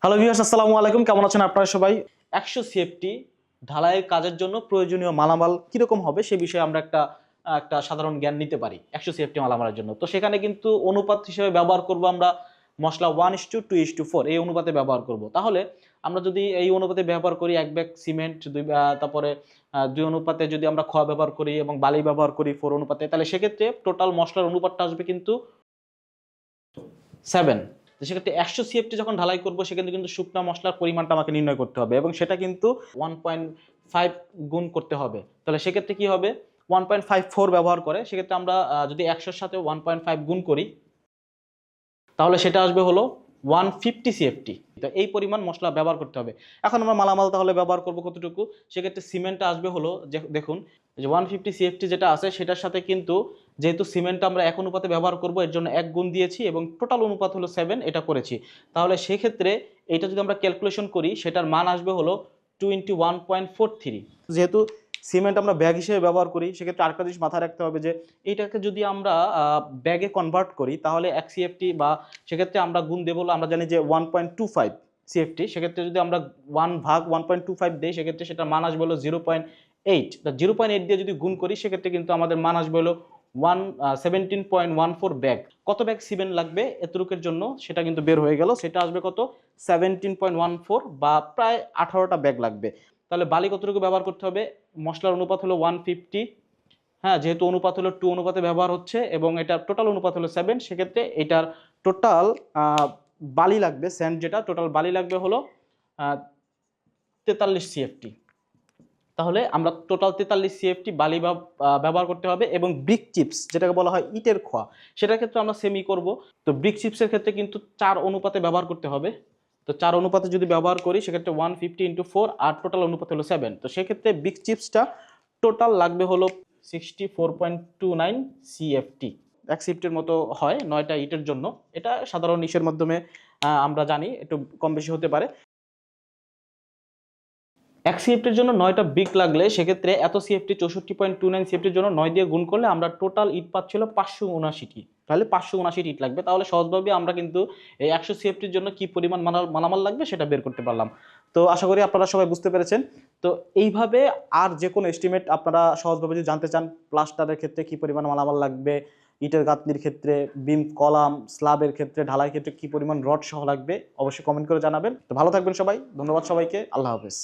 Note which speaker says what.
Speaker 1: Hello viewers, আসসালামু আলাইকুম। কেমন আছেন আপনারা সবাই? 100 সিএফটি ঢালাইয়ের কাজের জন্য প্রয়োজনীয় মালামাল কিরকম হবে সে বিষয়ে আমরা একটা সাধারণ জ্ঞান নিতে পারি 100 সিএফটি মালামালের জন্য। তো সেখানে কিন্তু অনুপাত হিসেবে ব্যবহার করব আমরা মসলা 1:2:4 এই অনুপাতে ব্যবহার করব। তাহলে আমরা যদি এই অনুপাতে ব্যবহার করি 1 ব্যাগ সিমেন্ট, তারপরে 2 অনুপাতে যদি আমরা খোয়া ব্যবহার করি এবং বালি ব্যবহার করি 4 অনুপাতে, তাহলে সেক্ষেত্রে টোটাল মসলার অনুপাতটা আসবে কিন্তু 7। তো সেক্ষেত্রে 100 সিএফটি যখন ঢালাই করব সেক্ষেত্রে কিন্তু শুকনা মসলার পরিমাণটা আমাকে নির্ণয় করতে হবে এবং সেটা কিন্তু 1.5 গুণ করতে হবে। তাহলে সেক্ষেত্রে কি হবে? 1.54 ব্যবহার করে সেক্ষেত্রে আমরা যদি 100 এর সাথে 1.5 গুণ করি তাহলে সেটা আসবে হলো 150 সিএফটি। তো এই পরিমাণ মসলা ব্যবহার করতে হবে। এখন আমরা মালামাল তাহলে ব্যবহার করব কতটুকু? সেক্ষেত্রে সিমেন্টটা আসবে হলো যে দেখুন যে 150 সিএফটি যেটা আছে সেটার সাথে কিন্তু যেহেতু সিমেন্টটা আমরা 1 অনুপাতে ব্যবহার করব এর জন্য 1 গুণ দিয়েছি এবং টোটাল অনুপাত হলো 7 এটা করেছি। তাহলে সেক্ষেত্রে এটা যদি আমরা ক্যালকুলেশন করি সেটার মান আসবে হলো 2 × 1.43। যেহেতু সিমেন্ট আমরা ব্যাগ হিসেবে ব্যবহার করি সেক্ষেত্রে আরেকটা জিনিস মাথায় রাখতে হবে যে এইটাকে যদি আমরা ব্যাগে কনভার্ট করি তাহলে 1 সিএফটি বা সেক্ষেত্রে আমরা গুণ দেব হলো আমরা জানি যে 1.25 সিএফটি। সেক্ষেত্রে যদি আমরা 1/1.25 দেই সেক্ষেত্রে সেটার মান আসবে হলো 0.8। 0.8 দিয়ে যদি গুণ করি সেক্ষেত্রে কিন্তু আমাদের মান আসবে হলো 17.14 ব্যাগ। কত ব্যাগ সিমেন্ট লাগবে এতটুকের জন্য সেটা কিন্তু বের হয়ে গেল। সেটা আসবে কত? 17.14 বা প্রায় 18টা ব্যাগ লাগবে। তাহলে বালি কতটুকু ব্যবহার করতে হবে? মসলার অনুপাত হলো 150। হ্যাঁ, যেহেতু অনুপাত হলো 2 অনুপাতে ব্যবহার হচ্ছে এবং এটা টোটাল অনুপাত হলো 7 সেক্ষেত্রে এটার টোটাল বালি লাগবে, স্যান্ড যেটা টোটাল বালি লাগবে হলো 43 সিএফটি। তাহলে আমরা টোটাল 43 সিএফটি বালি ব্যবহার করতে হবে এবং ব্রিক চিপস যেটাকে বলা হয় ইটের খোয়া সেটার ক্ষেত্রে আমরা সেমই করব। তো ব্রিক চিপসের ক্ষেত্রে কিন্তু 4 অনুপাতে ব্যবহার করতে হবে। তো 4 অনুপাতে যদি ব্যবহার করি সেক্ষেত্রে 150 × 4 আর টোটাল অনুপাত হলো 7। তো সেক্ষেত্রে ব্রিক চিপসটা টোটাল লাগবে হলো 64.29 সিএফটি। 1 সিএফটির মতো হয় 9টা ইটের জন্য। এটা সাধারণ ইসের মাধ্যমে আমরা জানি একটু কম বেশি হতে পারে। 1 সিএফটির জন্য 9টা ব্রিক লাগলে সেক্ষেত্রে এত সিএফটি 64.29 সিএফটির জন্য 9 দিয়ে গুণ করলে আমরা টোটাল ইট পাচ্ছিল 579টি। তাহলে 579 ইট লাগবে। তাহলে সহজভাবে আমরা কিন্তু এই 100 সিএফটির জন্য কি পরিমাণ মালামাল লাগবে সেটা বের করতে পারলাম। তো আশা করি আপনারা সবাই বুঝতে পেরেছেন। তো এইভাবে আর যে কোনো এস্টিমেট আপনারা সহজভাবে যদি জানতে চান, প্লাস্টারের ক্ষেত্রে কি পরিমাণ মালামাল লাগবে, ইটের গাঁথনির ক্ষেত্রে, বিম কলাম স্ল্যাবের ক্ষেত্রে, ঢালাই ক্ষেত্রে কি পরিমাণ রড সহ লাগবে, অবশ্যই কমেন্ট করে জানাবেন। তো ভালো থাকবেন সবাই। ধন্যবাদ সবাইকে। আল্লাহ হাফেজ।